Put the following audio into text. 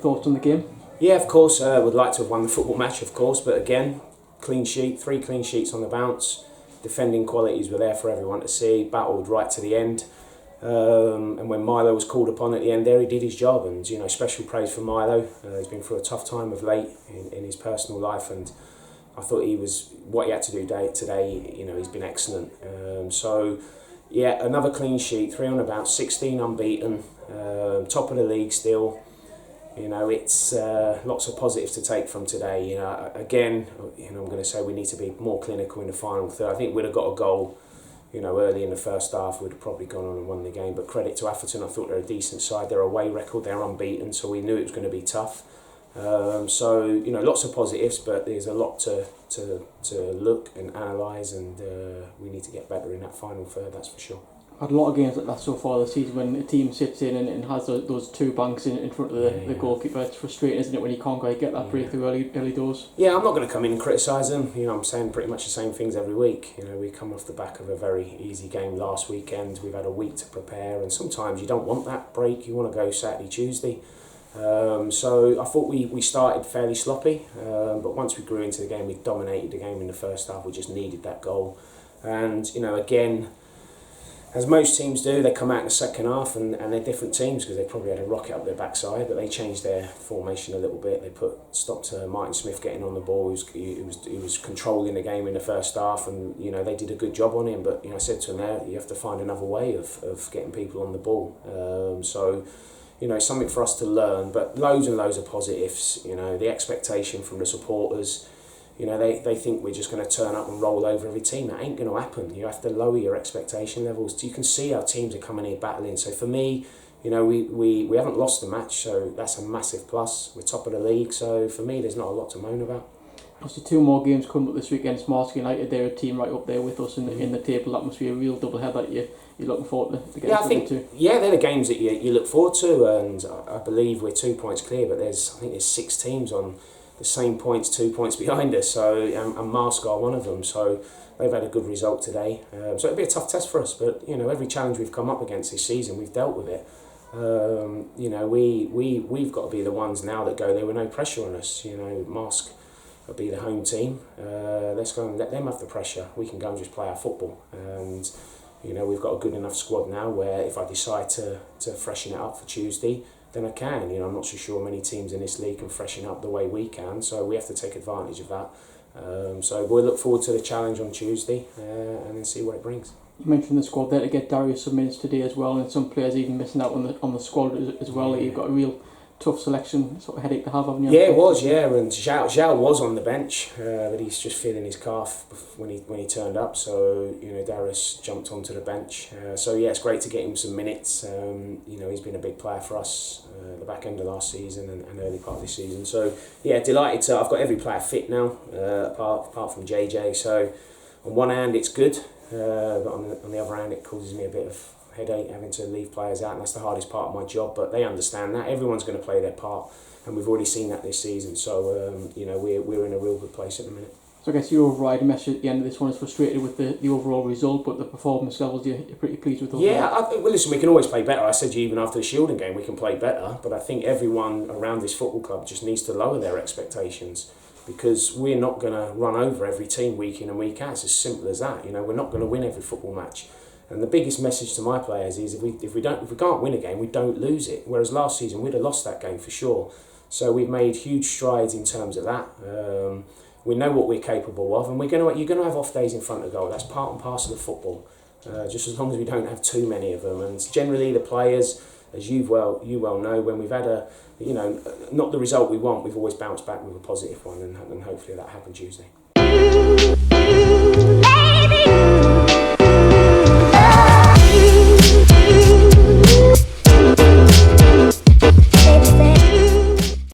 thoughts on the game? Yeah, of course, would like to have won the football match, of course, but again, clean sheet, 3 clean sheets on the bounce. Defending qualities were there for everyone to see, battled right to the end. And when Milo was called upon at the end there, he did his job, and special praise for Milo. He's been through a tough time of late in his personal life, and I thought what he had to do today, he's been excellent. So yeah, another clean sheet, 3 on the bounce, 16 unbeaten, top of the league still. It's lots of positives to take from today. Again, I'm going to say we need to be more clinical in the final third. I think we'd have got a goal, early in the first half. We'd have probably gone on and won the game. But credit to Atherton, I thought they're a decent side. Their away record, they're unbeaten, so we knew it was going to be tough. So lots of positives, but there's a lot to look and analyse, and we need to get better in that final third. That's for sure. Had a lot of games like that so far this season when a team sits in and has those 2 banks in front of the goalkeeper. It's frustrating, isn't it, when you can't quite get that breakthrough early doors? Yeah, I'm not going to come in and criticise them. I'm saying pretty much the same things every week. We come off the back of a very easy game last weekend. We've had a week to prepare, and sometimes you don't want that break. You want to go Saturday, Tuesday. So I thought we started fairly sloppy, but once we grew into the game, we dominated the game in the first half. We just needed that goal, and again, as most teams do, they come out in the second half and they're different teams because they probably had a rocket up their backside, but they changed their formation a little bit. They stopped Martin Smith getting on the ball. He was controlling the game in the first half, and they did a good job on him. But I said to him there, you have to find another way of getting people on the ball. So it's something for us to learn. But loads and loads of positives. The expectation from the supporters. They think we're just going to turn up and roll over every team. That ain't going to happen. You have to lower your expectation levels. You can see our teams are coming here battling. So for me, we haven't lost the match, so that's a massive plus. We're top of the league, so for me, there's not a lot to moan about. Obviously, 2 more games coming up this week against Marsk United. They're a team right up there with us in the table. That must be a real double header that you're looking forward to getting to. Yeah, they're the games that you look forward to, and I believe we're 2 points clear, but I think there's 6 teams on the same points, 2 points behind us, so and Marsk are one of them, so they've had a good result today. So it'll be a tough test for us, but every challenge we've come up against this season, we've dealt with it. We've got to be the ones now that go there with no pressure on us. Marsk will be the home team. Let's go and let them have the pressure. We can go and just play our football, and we've got a good enough squad now where if I decide to freshen it up for Tuesday, then I can. I'm not so sure many teams in this league can freshen up the way we can, so we have to take advantage of that. So we'll look forward to the challenge on Tuesday and then see what it brings. You mentioned the squad there to get Darius some minutes today as well, and some players even missing out on the squad as well. You've got a real tough selection sort of headache to have, haven't you? Yeah, it was, and Zhao was on the bench, but he's just feeling his calf when he turned up, so Darius jumped onto the bench. So yeah, it's great to get him some minutes. He's been a big player for us at the back end of last season and early part of this season. So yeah, delighted to. I've got every player fit now, apart from JJ. So on one hand it's good, but on the other hand it causes me a bit of headache having to leave players out, and that's the hardest part of my job, but they understand that. Everyone's going to play their part, and we've already seen that this season, so we're in a real good place at the minute. So I guess your overriding message at the end of this one is frustrated with the overall result, but the performance levels you're pretty pleased with overall. Yeah, listen, we can always play better. I said to you even after the Shielding game we can play better, but I think everyone around this football club just needs to lower their expectations, because we're not going to run over every team week in and week out. It's as simple as that. We're not going to win every football match. And the biggest message to my players is if we can't win a game, we don't lose it. Whereas last season we'd have lost that game for sure. So we've made huge strides in terms of that. We know what we're capable of, and you're gonna have off days in front of goal. That's part and parcel of football. Just as long as we don't have too many of them. And generally the players, as you well know, when we've had not the result we want, we've always bounced back with a positive one, and hopefully that happened Tuesday.